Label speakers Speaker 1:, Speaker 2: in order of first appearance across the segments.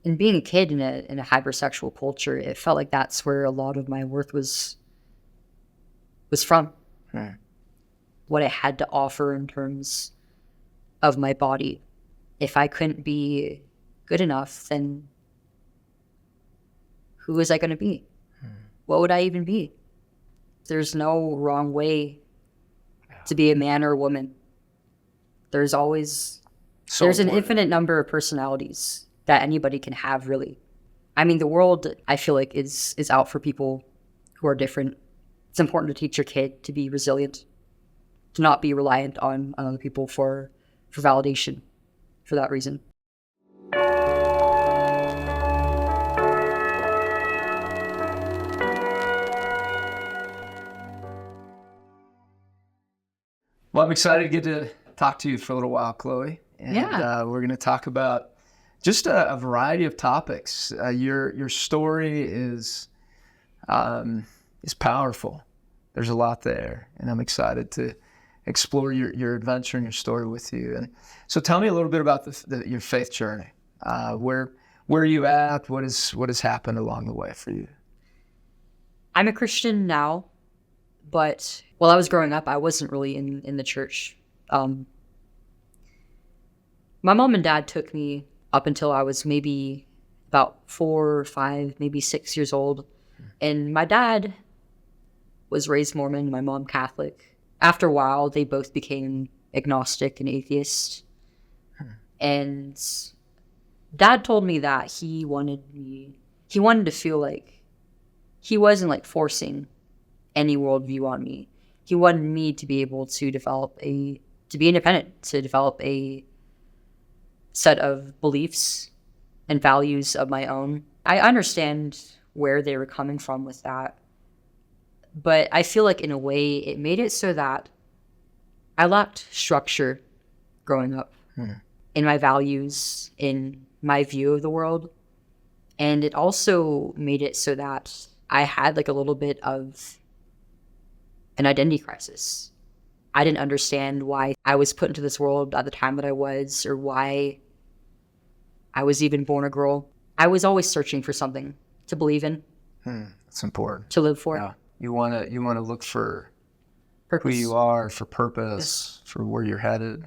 Speaker 1: And being a kid in a hypersexual culture, it felt like that's where a lot of my worth was from. What I had to offer in terms of my body. If I couldn't be good enough, then who was I going to be? What would I even be? There's no wrong way to be a man or a woman. There's always, there's an infinite number of personalities that anybody can have, really. I mean, the world, I feel like, is out for people who are different. It's important to teach your kid to be resilient, to not be reliant on other people for validation for that reason.
Speaker 2: Well, I'm excited to get to talk to you for a little while, Chloe. And we're going to talk about just a variety of topics. Your story is powerful. There's a lot there, and I'm excited to explore your adventure and your story with you. And so, tell me a little bit about your faith journey. Where are you at? What has happened along the way for you?
Speaker 1: I'm a Christian now, but while I was growing up, I wasn't really in the church. My mom and dad took me up until I was maybe about 4 or 5, maybe 6 years old. And my dad was raised Mormon, my mom Catholic. After a while, they both became agnostic and atheist. And dad told me that he wanted to feel like he wasn't like forcing any worldview on me. He wanted me to be able to to be independent, to develop a set of beliefs and values of my own. I understand where they were coming from with that, but I feel like in a way it made it so that I lacked structure growing up in my values, in my view of the world. And it also made it so that I had like a little bit of an identity crisis. I didn't understand why I was put into this world at the time that I was, or why I was even born a girl. I was always searching for something to believe in.
Speaker 2: That's important.
Speaker 1: To live for.
Speaker 2: Yeah. You want to look for
Speaker 1: Purpose.
Speaker 2: who you are, for purpose, for where you're headed.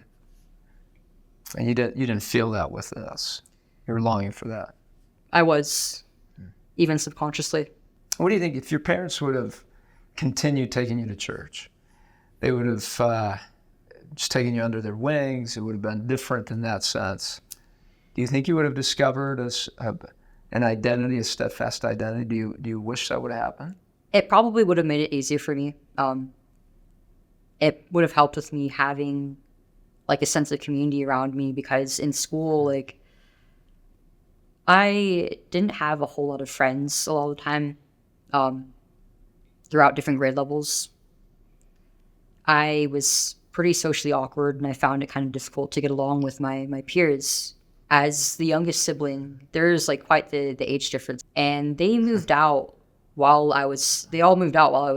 Speaker 2: And you didn't feel that with us. You were longing for that.
Speaker 1: I was, even subconsciously.
Speaker 2: What do you think if your parents would have continued taking you to church? They would have just taken you under their wings. It would have been different in that sense. Do you think you would have discovered an identity, a steadfast identity? Do you wish that would have happened?
Speaker 1: It probably would have made it easier for me. It would have helped with me having like a sense of community around me, because in school, like, I didn't have a whole lot of friends a lot of the time throughout different grade levels. I was pretty socially awkward, and I found it kind of difficult to get along with my peers. As the youngest sibling, there's like quite the age difference. And they all moved out while I was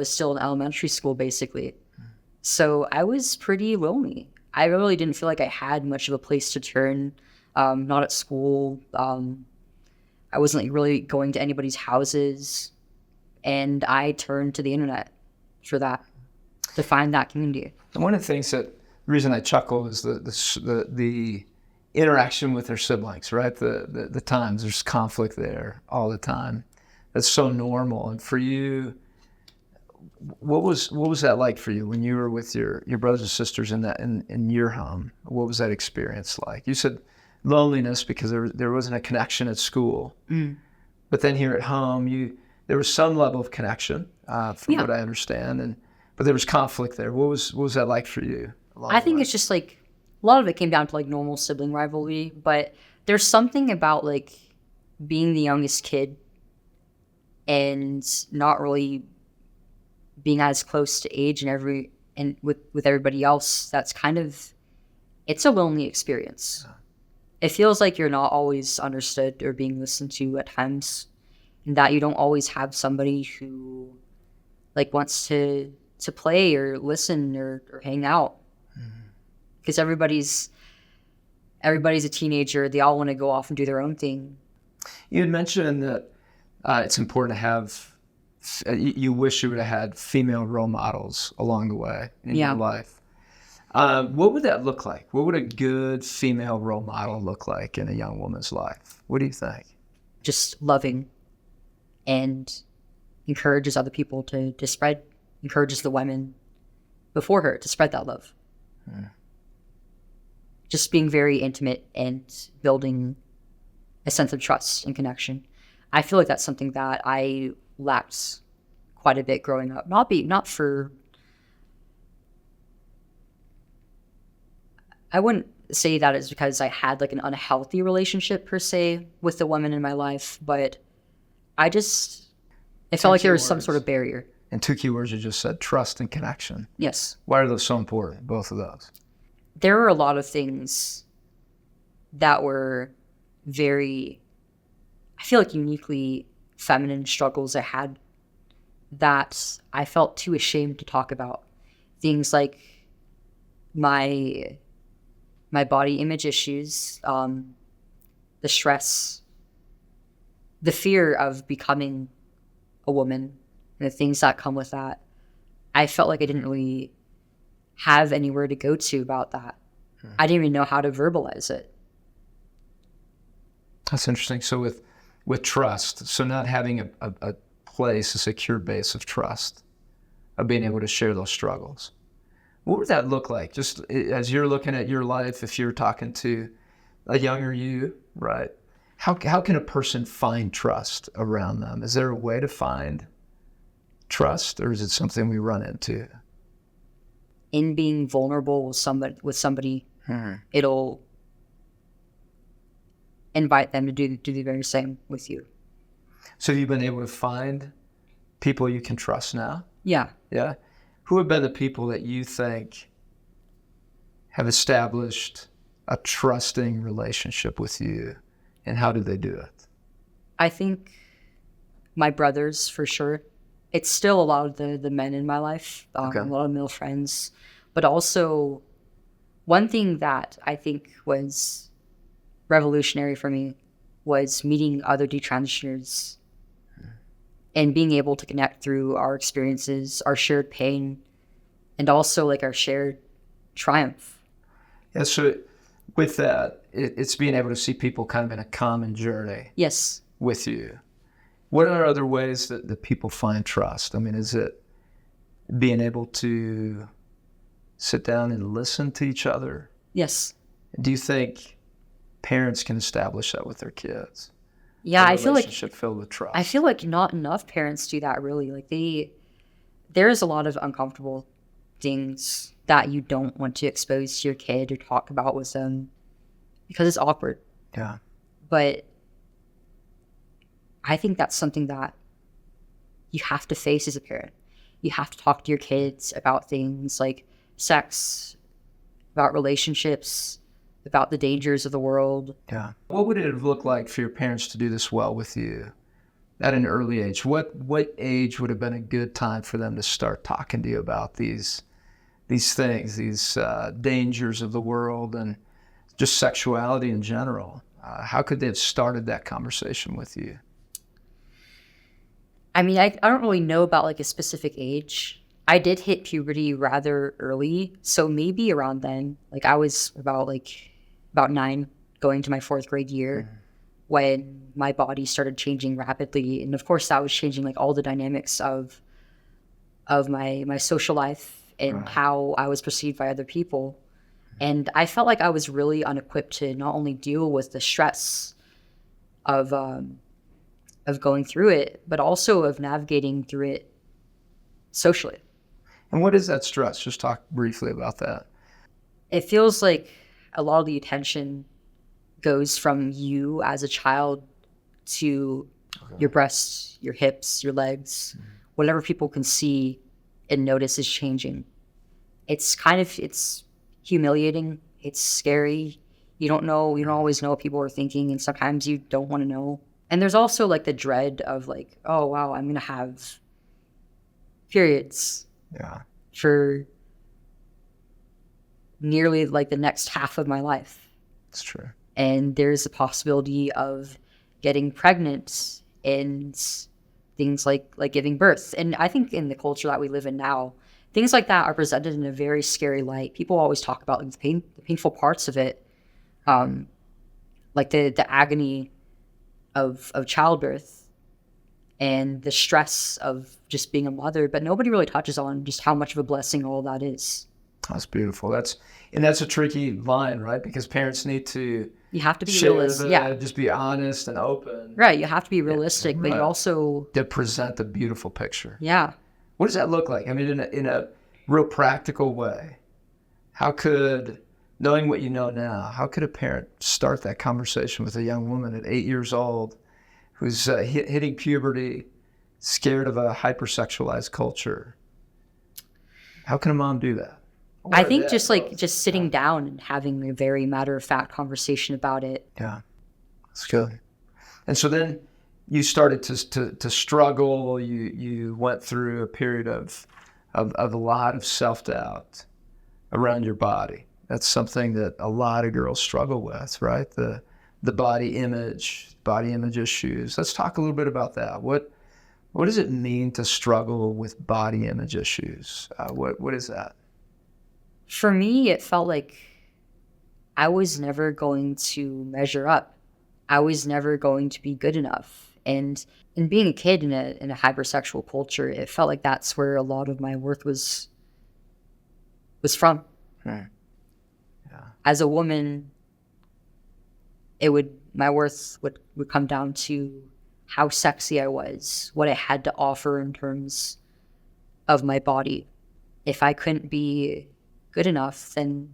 Speaker 1: still in elementary school, basically. So I was pretty lonely. I really didn't feel like I had much of a place to turn, not at school. I wasn't like really going to anybody's houses. And I turned to the internet for that, to find that community.
Speaker 2: And one of the things the reason I chuckle is the interaction with their siblings, right? The times there's conflict there all the time. That's so normal. And for you, what was that like for you when you were with your brothers and sisters in your home? What was that experience like? You said loneliness because there wasn't a connection at school, but then here at home there was some level of connection, from what I understand, but there was conflict there. What was that like for you?
Speaker 1: I think it's just like a lot of it came down to like normal sibling rivalry, but there's something about like being the youngest kid and not really being as close to age and with everybody else. That's kind of, it's a lonely experience. It feels like you're not always understood or being listened to at times, and that you don't always have somebody who like wants to play or listen or hang out. Because everybody's a teenager. They all want to go off and do their own thing.
Speaker 2: You had mentioned that it's important to have, you wish you would have had female role models along the way in your life. What would that look like? What would a good female role model look like in a young woman's life? What do you think?
Speaker 1: Just loving and encourages other people to spread, encourages the women before her to spread that love. Just being very intimate and building a sense of trust and connection. I feel like that's something that I lacked quite a bit growing up. I wouldn't say that it's because I had like an unhealthy relationship per se with the women in my life, but it felt like there was some sort of barrier.
Speaker 2: And two key words you just said, trust and connection.
Speaker 1: Yes.
Speaker 2: Why are those so important, both of those?
Speaker 1: There were a lot of things that were very, I feel like, uniquely feminine struggles I had that I felt too ashamed to talk about. Things like my body image issues, the stress, the fear of becoming a woman, and the things that come with that. I felt like I didn't really have anywhere to go to about that. I didn't even know how to verbalize it.
Speaker 2: That's interesting. So with trust, so not having a place, a secure base of trust, of being able to share those struggles. What would that look like? Just as you're looking at your life, if you're talking to a younger you, right? How can a person find trust around them? Is there a way to find trust, or is it something we run into?
Speaker 1: In being vulnerable with somebody, it'll invite them to do the very same with you.
Speaker 2: So you've been able to find people you can trust now?
Speaker 1: Yeah.
Speaker 2: Yeah. Who have been the people that you think have established a trusting relationship with you, and how do they do it?
Speaker 1: I think my brothers, for sure. It's still a lot of the men in my life, a lot of male friends. But also, one thing that I think was revolutionary for me was meeting other detransitioners and being able to connect through our experiences, our shared pain, and also like our shared triumph.
Speaker 2: Yeah, so with that, it's being able to see people kind of in a common journey.
Speaker 1: Yes.
Speaker 2: With you. What are other ways that people find trust? I mean, is it being able to sit down and listen to each other?
Speaker 1: Yes.
Speaker 2: Do you think parents can establish that with their kids?
Speaker 1: Yeah,
Speaker 2: I feel like filled with trust.
Speaker 1: I feel like not enough parents do that really. Like there is a lot of uncomfortable things that you don't want to expose to your kid or talk about with them because it's awkward.
Speaker 2: Yeah.
Speaker 1: But I think that's something that you have to face as a parent. You have to talk to your kids about things like sex, about relationships, about the dangers of the world.
Speaker 2: Yeah. What would it have looked like for your parents to do this well with you at an early age? What age would have been a good time for them to start talking to you about these things, these dangers of the world and just sexuality in general? How could they have started that conversation with you?
Speaker 1: I mean, I don't really know about like a specific age. I did hit puberty rather early, so maybe around then. Like I was about 9, going to my 4th grade year, when my body started changing rapidly, and of course that was changing like all the dynamics of my social life and how I was perceived by other people. And I felt like I was really unequipped to not only deal with the stress of going through it, but also of navigating through it socially.
Speaker 2: And what is that stress? Just talk briefly about that.
Speaker 1: It feels like a lot of the attention goes from you as a child to your breasts, your hips, your legs, whatever people can see and notice is changing. It's humiliating. It's scary. You don't always know what people are thinking, and sometimes you don't want to know. And there's also like the dread of like, oh wow, I'm gonna have periods for nearly like the next half of my life.
Speaker 2: It's true.
Speaker 1: And there's a possibility of getting pregnant and things like giving birth. And I think in the culture that we live in now, things like that are presented in a very scary light. People always talk about like, the painful parts of it, like the agony of childbirth and the stress of just being a mother, but nobody really touches on just how much of a blessing all that is.
Speaker 2: That's beautiful. That's a tricky line, right? Because parents need to
Speaker 1: You have to be realistic. Yeah.
Speaker 2: just be honest and open.
Speaker 1: Right. You have to be realistic, but you
Speaker 2: Right.
Speaker 1: also
Speaker 2: To present a beautiful picture.
Speaker 1: yeah.
Speaker 2: What does that look like? I mean, in a real practical way, how could, knowing what you know now, how could a parent start that conversation with a young woman at 8 years old who's hitting puberty, scared of a hyper-sexualized culture? How can a mom do that?
Speaker 1: I think just sitting down and having a very matter-of-fact conversation about it.
Speaker 2: Yeah, that's good. And so then you started to struggle. You went through a period of a lot of self-doubt around your body. That's something that a lot of girls struggle with, right? The body image issues. Let's talk a little bit about that. What does it mean to struggle with body image issues? What is that?
Speaker 1: For me, it felt like I was never going to measure up. I was never going to be good enough. And being a kid in a hypersexual culture, it felt like that's where a lot of my worth was from.
Speaker 2: Right. Yeah.
Speaker 1: As a woman, my worth would come down to how sexy I was, what I had to offer in terms of my body. If I couldn't be good enough, then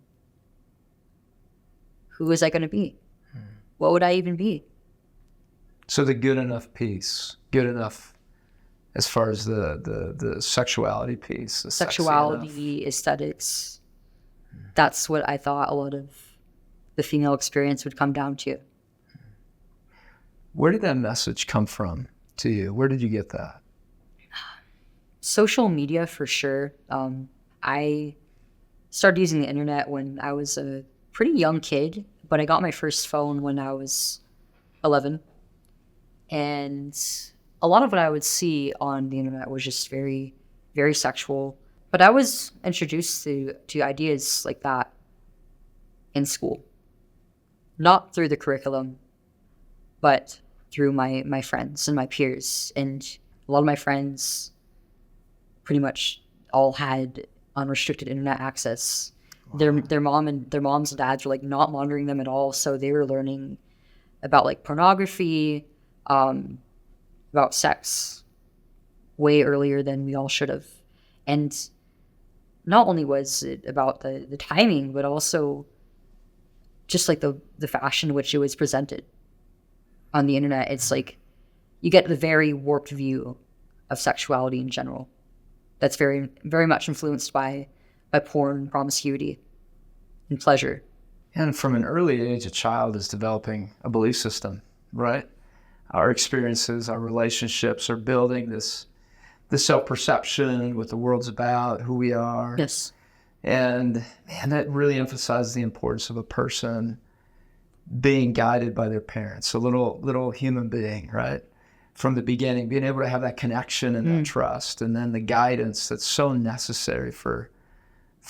Speaker 1: who was I going to be? What would I even be?
Speaker 2: So the good enough piece, good enough as far as the sexuality piece, the
Speaker 1: Sexuality, aesthetics. That's what I thought a lot of the female experience would come down to.
Speaker 2: Where did that message come from to you? Where did you get that?
Speaker 1: Social media, for sure. I started using the internet when I was a pretty young kid, but I got my first phone when I was 11. And a lot of what I would see on the internet was just very, very sexual. But I was introduced to ideas like that in school. Not through the curriculum, but through my friends and my peers. And a lot of my friends pretty much all had unrestricted internet access. Wow. Their moms and dads were like not monitoring them at all, so they were learning about like pornography, about sex way earlier than we all should have. And not only was it about the timing, but also just like the fashion in which it was presented on the internet. It's like you get the very warped view of sexuality in general. That's very, very much influenced by porn, promiscuity, and pleasure.
Speaker 2: And from an early age, a child is developing a belief system, right? Our experiences, our relationships are building this self-perception, what the world's about, who we are.
Speaker 1: Yes.
Speaker 2: And man, that really emphasizes the importance of a person being guided by their parents, a little human being, right? From the beginning, being able to have that connection and that trust, and then the guidance that's so necessary for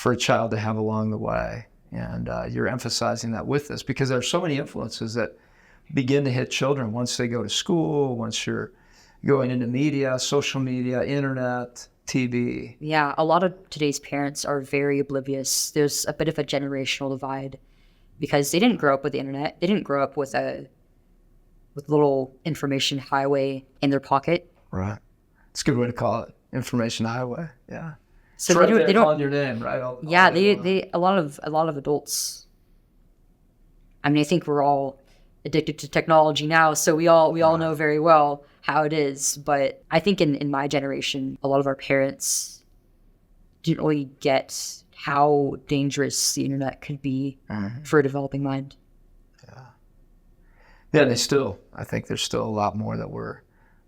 Speaker 2: a child to have along the way. And you're emphasizing that with this because there are so many influences that begin to hit children once they go to school, once you're going into media, social media, internet, TV.
Speaker 1: Yeah, a lot of today's parents are very oblivious. There's a bit of a generational divide because they didn't grow up with the internet. They didn't grow up with a little information highway in their pocket.
Speaker 2: Right. It's a good way to call it. Information highway. Yeah.
Speaker 1: So
Speaker 2: it's
Speaker 1: they don't
Speaker 2: calling your name, right?
Speaker 1: A lot of adults. I mean, I think we're all addicted to technology now, so we all know very well how it is. But I think in my generation, a lot of our parents didn't really get how dangerous the internet could be for a developing mind.
Speaker 2: Yeah, I think there's still a lot more that we're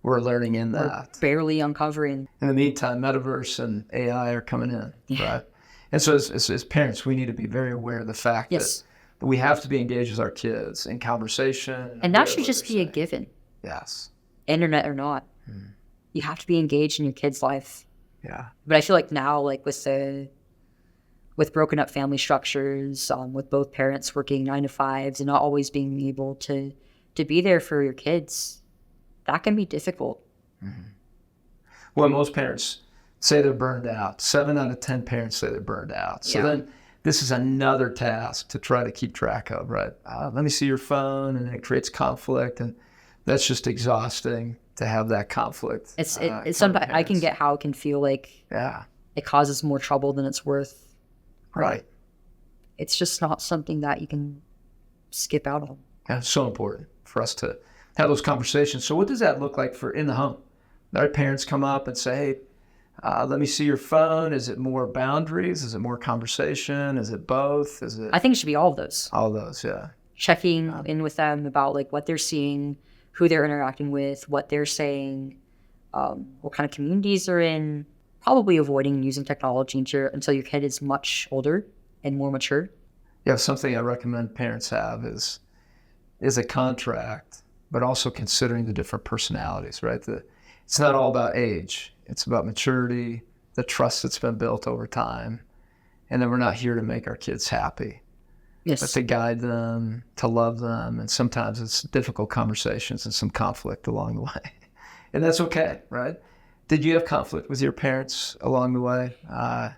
Speaker 2: learning in that.
Speaker 1: We're barely uncovering.
Speaker 2: In the meantime, metaverse and AI are coming in, right? And so as parents, we need to be very aware of the fact that we have to be engaged with our kids in conversation.
Speaker 1: And that should just be a given.
Speaker 2: Yes.
Speaker 1: internet or not. You have to be engaged in your kid's life.
Speaker 2: Yeah.
Speaker 1: But I feel like now, like with broken up family structures, with both parents working 9 to 5s and not always being able to be there for your kids, that can be difficult.
Speaker 2: Well, most parents say they're burned out. 7 out of 10 parents say they're burned out. So then this is another task to try to keep track of, right? Let me see your phone, and it creates conflict, and that's just exhausting to have that conflict.
Speaker 1: It's sometimes I can get how it can feel like it causes more trouble than it's worth.
Speaker 2: Right.
Speaker 1: It's just not something that you can skip out on.
Speaker 2: Yeah, it's so important for us to have those conversations. So what does that look like for in the home? Our parents come up and say, hey, let me see your phone. Is it more boundaries? Is it more conversation? Is it both? Is it?
Speaker 1: I think it should be all of those.
Speaker 2: All of those, yeah.
Speaker 1: Checking in with them about like what they're seeing, who they're interacting with, what they're saying, what kind of communities they're in. Probably avoiding using technology until your kid is much older and more mature.
Speaker 2: Yeah, something I recommend parents have is a contract, but also considering the different personalities, right? It's not all about age. It's about maturity, the trust that's been built over time. And then we're not here to make our kids happy, but to guide them, to love them. And sometimes it's difficult conversations and some conflict along the way. And that's okay, right? Did you have conflict with your parents along the way? A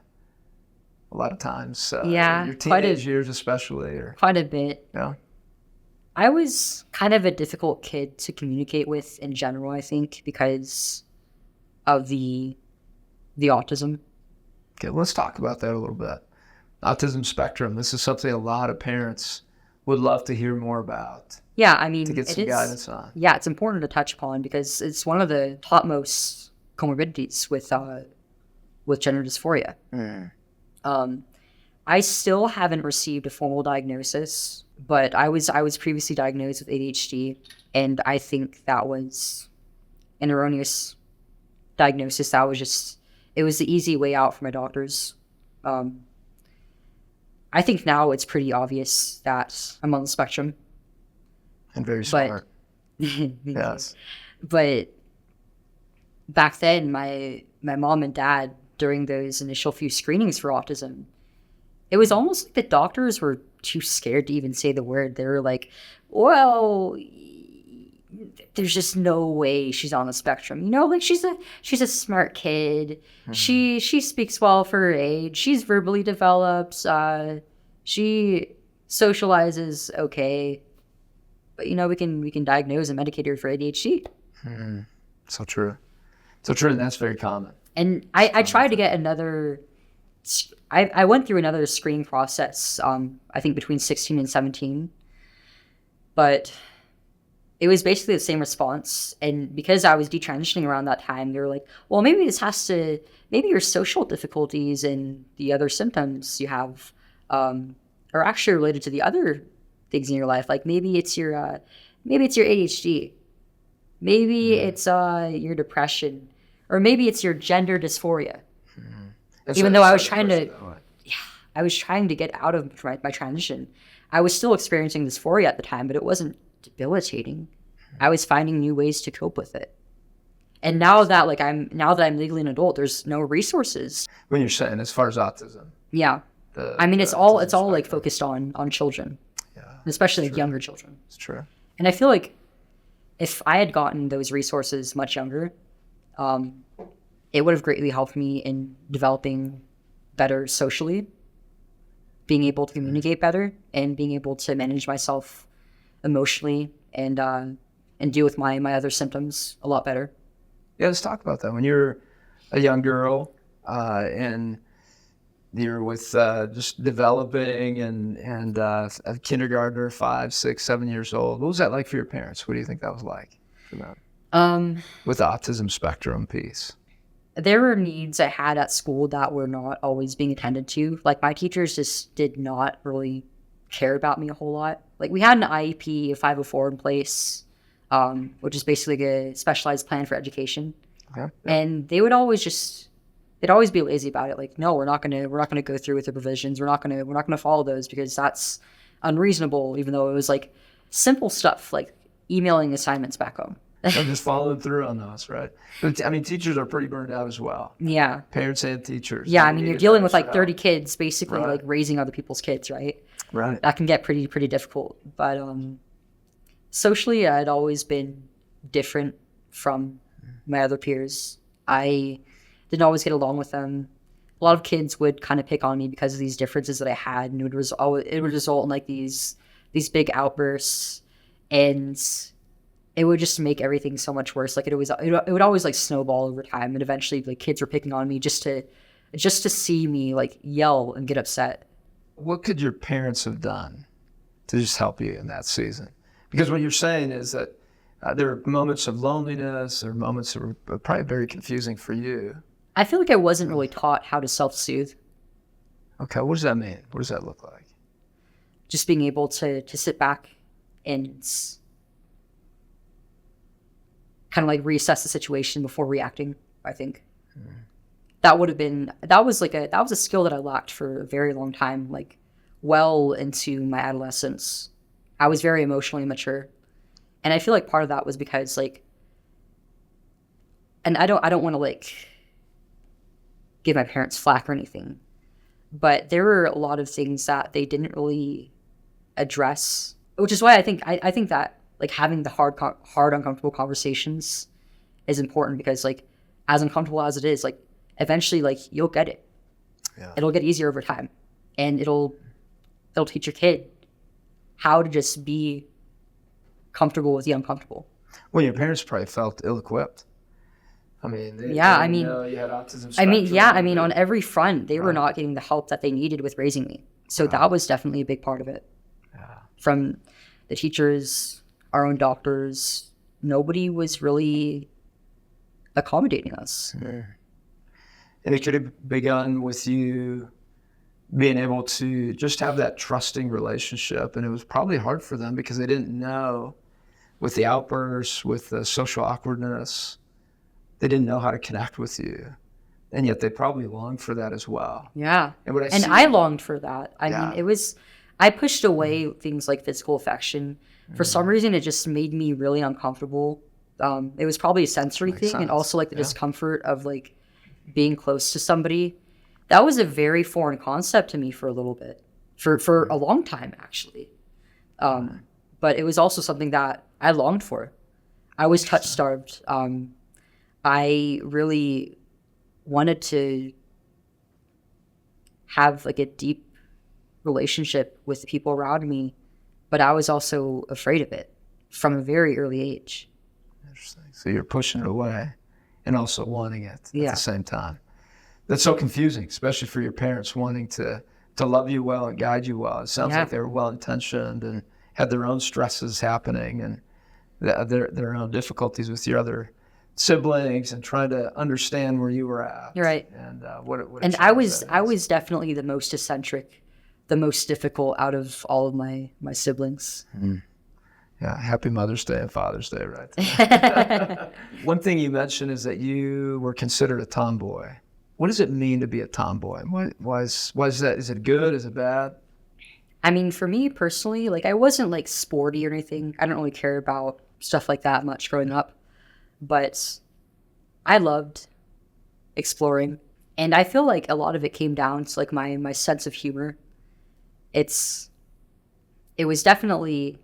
Speaker 2: lot of times. Your teenage years especially.
Speaker 1: Quite a bit.
Speaker 2: Yeah.
Speaker 1: I was kind of a difficult kid to communicate with in general, I think, because of the autism.
Speaker 2: Okay, let's talk about that a little bit. Autism spectrum. This is something a lot of parents would love to hear more about.
Speaker 1: Yeah, I mean,
Speaker 2: to get some guidance on.
Speaker 1: Yeah, it's important to touch upon because it's one of the topmost comorbidities with gender dysphoria. I still haven't received a formal diagnosis, but I was previously diagnosed with ADHD, and I think that was an erroneous diagnosis. It was the easy way out for my doctors. I think now it's pretty obvious that I'm on the spectrum.
Speaker 2: And very smart. Yes.
Speaker 1: But back then, my mom and dad, during those initial few screenings for autism, it was almost like the doctors were too scared to even say the word. They were like, well, there's just no way she's on the spectrum. You know, like she's a smart kid. She speaks well for her age. She's verbally developed. She socializes okay. But you know, we can diagnose and medicate her for ADHD.
Speaker 2: So true. So true, and that's very common.
Speaker 1: And I tried to get another. I went through another screening process. I think between 16 and 17, but it was basically the same response. And because I was detransitioning around that time, they were like, "Well, maybe maybe your social difficulties and the other symptoms you have are actually related to the other things in your life. Like maybe it's your ADHD, maybe it's your depression, or maybe it's your gender dysphoria." Even though I was trying to get out of my transition, I was still experiencing dysphoria at the time, but it wasn't debilitating. I was finding new ways to cope with it. And now that I'm legally an adult, there's no resources.
Speaker 2: When you're saying as far as autism.
Speaker 1: Yeah. It's all like focused on children. Yeah. Especially like younger children.
Speaker 2: It's true.
Speaker 1: And I feel like if I had gotten those resources much younger, it would have greatly helped me in developing better socially, being able to communicate better, and being able to manage myself emotionally and deal with my other symptoms a lot better.
Speaker 2: Yeah, let's talk about that. When you're a young girl and you're with just developing and a kindergartner, 5, 6, 7 years old, what was that like for your parents? What do you think that was like for them? With the autism spectrum piece.
Speaker 1: There were needs I had at school that were not always being attended to. Like my teachers just did not really care about me a whole lot. Like we had an IEP, a 504 in place, which is basically a specialized plan for education.
Speaker 2: Yeah.
Speaker 1: And they would always they'd always be lazy about it. Like, no, we're not gonna go through with the provisions. We're not gonna follow those because that's unreasonable. Even though it was like simple stuff like emailing assignments back home.
Speaker 2: I'm just following through on those, right? But, I mean, teachers are pretty burned out as well.
Speaker 1: Yeah.
Speaker 2: Parents and teachers.
Speaker 1: Yeah, I mean, you're dealing with like 30
Speaker 2: help.
Speaker 1: kids, basically,
Speaker 2: Right.
Speaker 1: like raising other people's kids, right?
Speaker 2: Right.
Speaker 1: That can get pretty difficult. But socially, I'd always been different from my other peers. I didn't always get along with them. A lot of kids would kind of pick on me because of these differences that I had, and it would result in like these big outbursts, and it would just make everything so much worse. Like it would always like snowball over time, and eventually like kids were picking on me just to see me like yell and get upset.
Speaker 2: What could your parents have done to just help you in that season? Because what you're saying is that there are moments of loneliness, or moments that were probably very confusing for you.
Speaker 1: I feel like I wasn't really taught how to self-soothe.
Speaker 2: Okay, what does that mean? What does that look like?
Speaker 1: Just being able to sit back and kind of like reassess the situation before reacting, I think. That was a skill that I lacked for a very long time, like well into my adolescence. I was very emotionally immature. And I feel like part of that was because like, and I don't want to like give my parents flack or anything, but there were a lot of things that they didn't really address, which is why I think that like having the hard uncomfortable conversations is important, because like as uncomfortable as it is, like eventually like you'll get it.
Speaker 2: Yeah.
Speaker 1: It'll get easier over time, and it'll teach your kid how to just be comfortable with the uncomfortable.
Speaker 2: Well, your parents probably felt ill-equipped. I mean, they
Speaker 1: Yeah,
Speaker 2: didn't
Speaker 1: I mean,
Speaker 2: know you had autism
Speaker 1: I mean,
Speaker 2: spectrum.
Speaker 1: yeah, I mean, on every front, they were
Speaker 2: Right.
Speaker 1: not getting the help that they needed with raising me. So that was definitely a big part of it.
Speaker 2: Yeah.
Speaker 1: From the teachers, our own doctors, nobody was really accommodating us.
Speaker 2: And it could have begun with you being able to just have that trusting relationship. And it was probably hard for them because they didn't know, with the outbursts, with the social awkwardness, they didn't know how to connect with you. And yet they probably longed for that as well.
Speaker 1: Yeah.
Speaker 2: And what
Speaker 1: And I longed for that. I
Speaker 2: Yeah.
Speaker 1: mean, I pushed away things like physical affection. For some reason, it just made me really uncomfortable. It was probably a sensory
Speaker 2: Makes
Speaker 1: thing,
Speaker 2: sense.
Speaker 1: and also like the
Speaker 2: Yeah.
Speaker 1: discomfort of like being close to somebody. That was a very foreign concept to me for a little bit, for a long time actually. But it was also something that I longed for. I was touch starved. I really wanted to have like a deep relationship with the people around me, but I was also afraid of it from a very early age.
Speaker 2: Interesting. So you're pushing it away and also wanting it at
Speaker 1: Yeah.
Speaker 2: the same time. That's so confusing, especially for your parents wanting to love you well and guide you well. It sounds
Speaker 1: Yeah.
Speaker 2: like they were well-intentioned and had their own stresses happening and their own difficulties with your other siblings and trying to understand where you were at.
Speaker 1: You're right.
Speaker 2: And what a
Speaker 1: And
Speaker 2: challenge that
Speaker 1: I
Speaker 2: is.
Speaker 1: was definitely the most eccentric, the most difficult out of all of my siblings.
Speaker 2: Yeah, happy Mother's Day and Father's Day, right? One thing you mentioned is that you were considered a tomboy. What does it mean to be a tomboy? Why is that? Is it good? Is it bad?
Speaker 1: I mean, for me personally, like I wasn't like sporty or anything. I don't really care about stuff like that much growing up, but I loved exploring, and I feel like a lot of it came down to like my sense of humor. It was definitely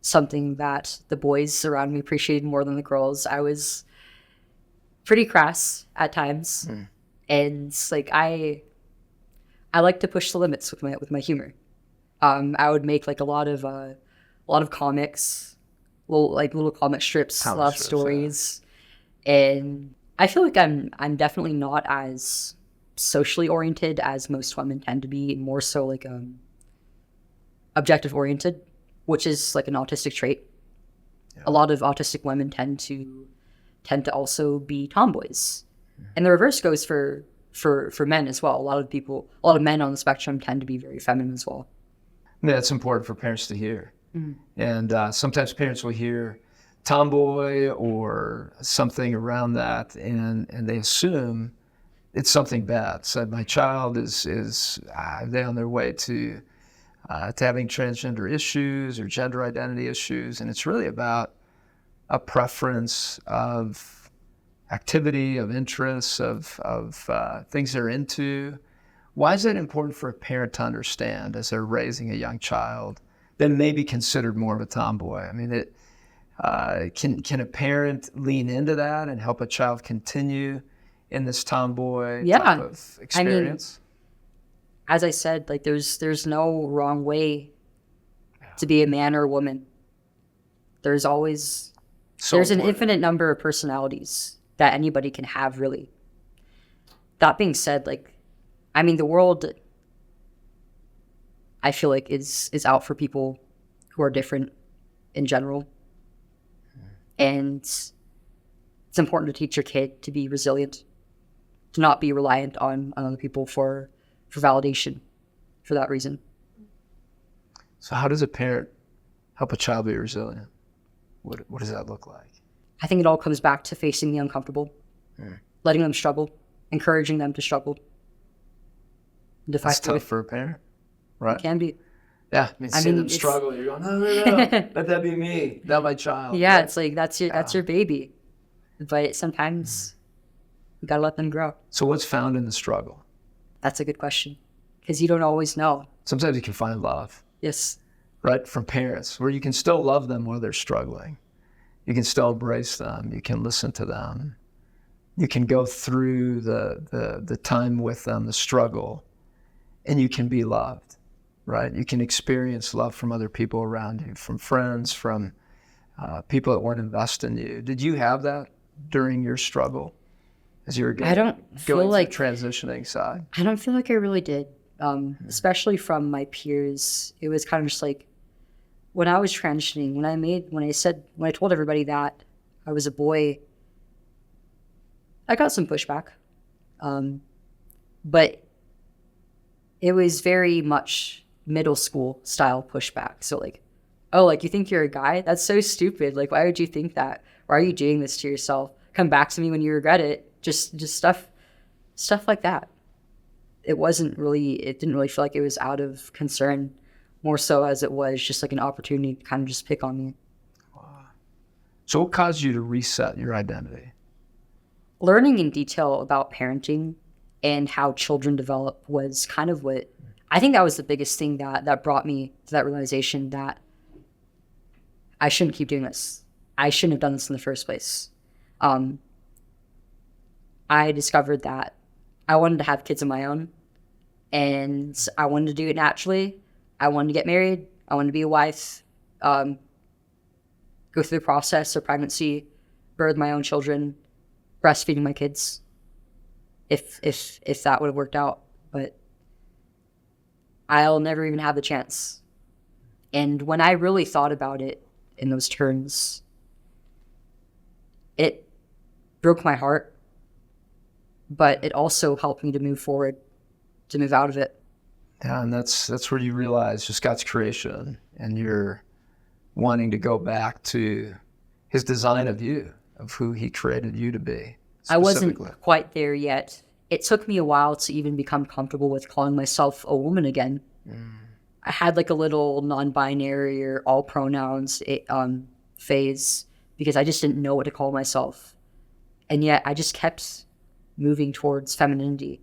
Speaker 1: something that the boys around me appreciated more than the girls. I was pretty crass at times, and like I like to push the limits with my humor. I would make like a lot of comics, little comic strips,
Speaker 2: Comic
Speaker 1: love
Speaker 2: strips,
Speaker 1: stories, and I feel like I'm definitely not as socially oriented as most women tend to be. More so like objective oriented, which is like an autistic trait.
Speaker 2: Yeah.
Speaker 1: A lot of autistic women tend to also be tomboys, and the reverse goes for men as well. A lot of men on the spectrum tend to be very feminine as well.
Speaker 2: Yeah, it's important for parents to hear. And sometimes parents will hear tomboy or something around that, and they assume it's something bad. So my child is they on their way to having transgender issues or gender identity issues, and it's really about a preference of activity, of interests, of things they're into. Why is that important for a parent to understand as they're raising a young child that may be considered more of a tomboy? I mean, can a parent lean into that and help a child continue in this tomboy type of experience?
Speaker 1: As I said, like there's no wrong way to be a man or a woman. There's always there's an infinite number of personalities that anybody can have, really. That being said, like, I mean, the world, I feel like, is out for people who are different in general. And it's important to teach your kid to be resilient, to not be reliant on other people for validation for that reason.
Speaker 2: So how does a parent help a child be resilient? What does that look like?
Speaker 1: I think it all comes back to facing the uncomfortable, letting them struggle, encouraging them to struggle.
Speaker 2: That's tough for a parent, right?
Speaker 1: It can be.
Speaker 2: Yeah, I mean, seeing them struggle, you're going, no, let that be me, not my child.
Speaker 1: Yeah, it's like that's your baby, but sometimes you gotta let them grow.
Speaker 2: So what's found in the struggle?
Speaker 1: That's a good question, because you don't always know.
Speaker 2: Sometimes you can find love.
Speaker 1: Yes.
Speaker 2: Right, from parents, where you can still love them while they're struggling. You can still embrace them. You can listen to them. You can go through the time with them, the struggle, and you can be loved, right? You can experience love from other people around you, from friends, from people that weren't invested in you. Did you have that during your struggle as you were going through the transitioning side?
Speaker 1: I don't feel like I really did, especially from my peers. It was kind of just like, when I was transitioning, when I told everybody that I was a boy, I got some pushback. But it was very much middle school style pushback. So like, oh, like, you think you're a guy? That's so stupid. Like, why would you think that? Why are you doing this to yourself? Come back to me when you regret it. Just stuff like that. It didn't really feel like it was out of concern, more so as it was just like an opportunity to kind of just pick on me.
Speaker 2: Wow. So what caused you to reset your identity?
Speaker 1: Learning in detail about parenting and how children develop was kind of I think that was the biggest thing that brought me to that realization that I shouldn't keep doing this. I shouldn't have done this in the first place. I discovered that I wanted to have kids of my own, and I wanted to do it naturally. I wanted to get married. I wanted to be a wife, go through the process of pregnancy, birth my own children, breastfeeding my kids, if that would have worked out. But I'll never even have the chance. And when I really thought about it in those terms, it broke my heart, but it also helped me to move forward, to move out of it.
Speaker 2: Yeah, and that's where you realize just God's creation, and you're wanting to go back to his design of you, of who he created you to be.
Speaker 1: I wasn't quite there yet. It took me a while to even become comfortable with calling myself a woman again. I had like a little non-binary or all pronouns phase because I just didn't know what to call myself. And yet I just kept moving towards femininity.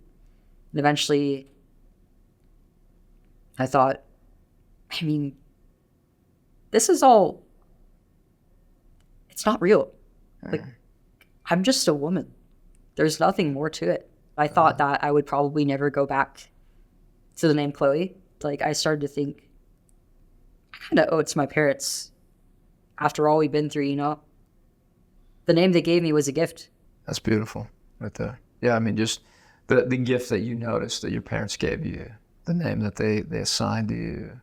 Speaker 1: And eventually I thought, I mean, this is all, it's not real. Like, I'm just a woman. There's nothing more to it. I thought that I would probably never go back to the name Chloe. Like, I started to think, I kind of owe it to my parents. After all we've been through, you know? The name they gave me was a gift.
Speaker 2: That's beautiful right there. Yeah, I mean, just the gift that you noticed that your parents gave you, the name that they assigned to you.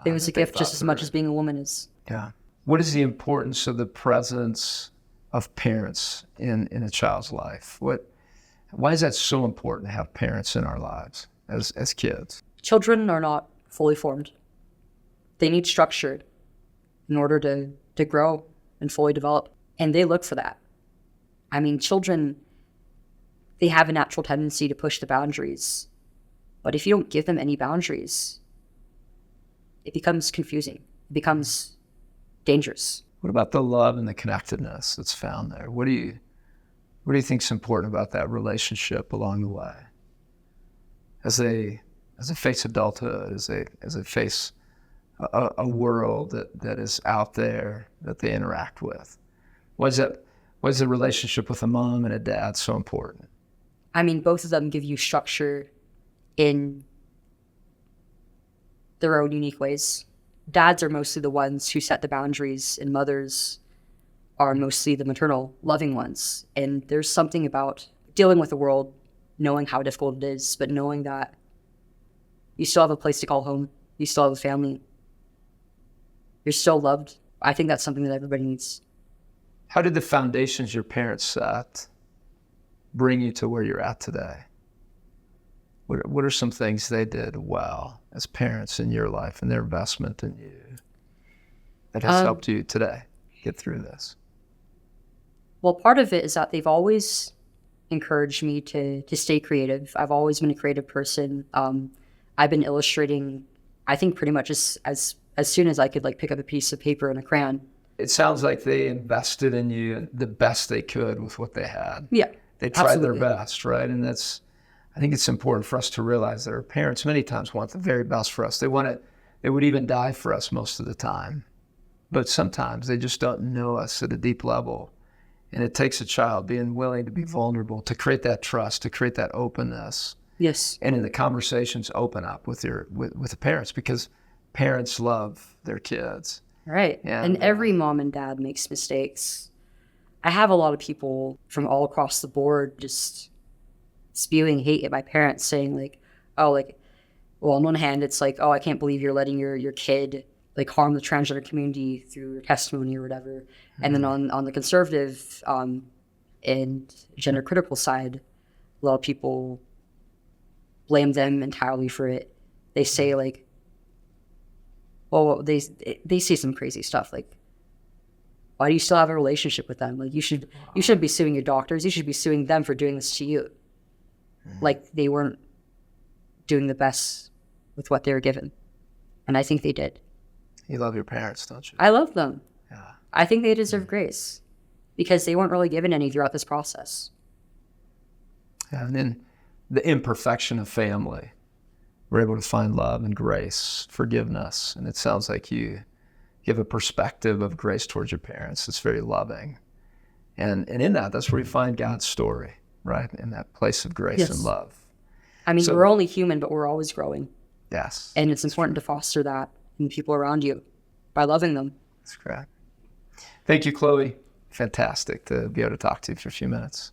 Speaker 1: It was a gift just as much as being a woman is.
Speaker 2: Yeah. What is the importance of the presence of parents in a child's life? Why is that so important to have parents in our lives as kids?
Speaker 1: Children are not fully formed. They need structure in order to grow and fully develop. And they look for that. I mean, children, they have a natural tendency to push the boundaries. But if you don't give them any boundaries, it becomes confusing. It becomes dangerous.
Speaker 2: What about the love and the connectedness that's found there? What do you think is important about that relationship along the way? As they face adulthood, as they face a world that is out there that they interact with. Why is the relationship with a mom and a dad so important?
Speaker 1: I mean, both of them give you structure in their own unique ways. Dads are mostly the ones who set the boundaries, and mothers are mostly the maternal, loving ones. And there's something about dealing with the world, knowing how difficult it is, but knowing that you still have a place to call home. You still have a family. You're still loved. I think that's something that everybody needs.
Speaker 2: How did the foundations your parents set bring you to where you're at today? What are some things they did well as parents in your life and their investment in you that has helped you today get through this?
Speaker 1: Well, part of it is that they've always encouraged me to stay creative. I've always been a creative person. I've been illustrating, I think, pretty much as soon as I could pick up a piece of paper and a crayon.
Speaker 2: It sounds like they invested in you the best they could with what they had.
Speaker 1: Yeah,
Speaker 2: they tried
Speaker 1: absolutely.
Speaker 2: their best, right? And I think it's important for us to realize that our parents many times want the very best for us. They would even die for us most of the time. But sometimes they just don't know us at a deep level. And it takes a child being willing to be vulnerable, to create that trust, to create that openness.
Speaker 1: Yes.
Speaker 2: And in the conversations, open up with the parents, because parents love their kids.
Speaker 1: Right. And every mom and dad makes mistakes. I have a lot of people from all across the board just spewing hate at my parents, saying well, on one hand, it's I can't believe you're letting your kid harm the transgender community through your testimony or whatever. Mm-hmm. And then on the conservative and gender critical side, a lot of people blame them entirely for it. They say they say some crazy stuff why do you still have a relationship with them? You shouldn't be suing your doctors. You should be suing them for doing this to you. Mm-hmm. They weren't doing the best with what they were given. And I think they did.
Speaker 2: You love your parents, don't you?
Speaker 1: I love them.
Speaker 2: Yeah.
Speaker 1: I think they deserve grace because they weren't really given any throughout this process.
Speaker 2: Yeah, and then the imperfection of family. We're able to find love and grace, forgiveness. And it sounds like you have a perspective of grace towards your parents that's very loving. And in that's where you find God's story, right? In that place of grace and love.
Speaker 1: I mean, we're only human, but we're always growing.
Speaker 2: Yes.
Speaker 1: And it's important to foster that in the people around you by loving them.
Speaker 2: That's correct. Thank you, Chloe. Fantastic to be able to talk to you for a few minutes.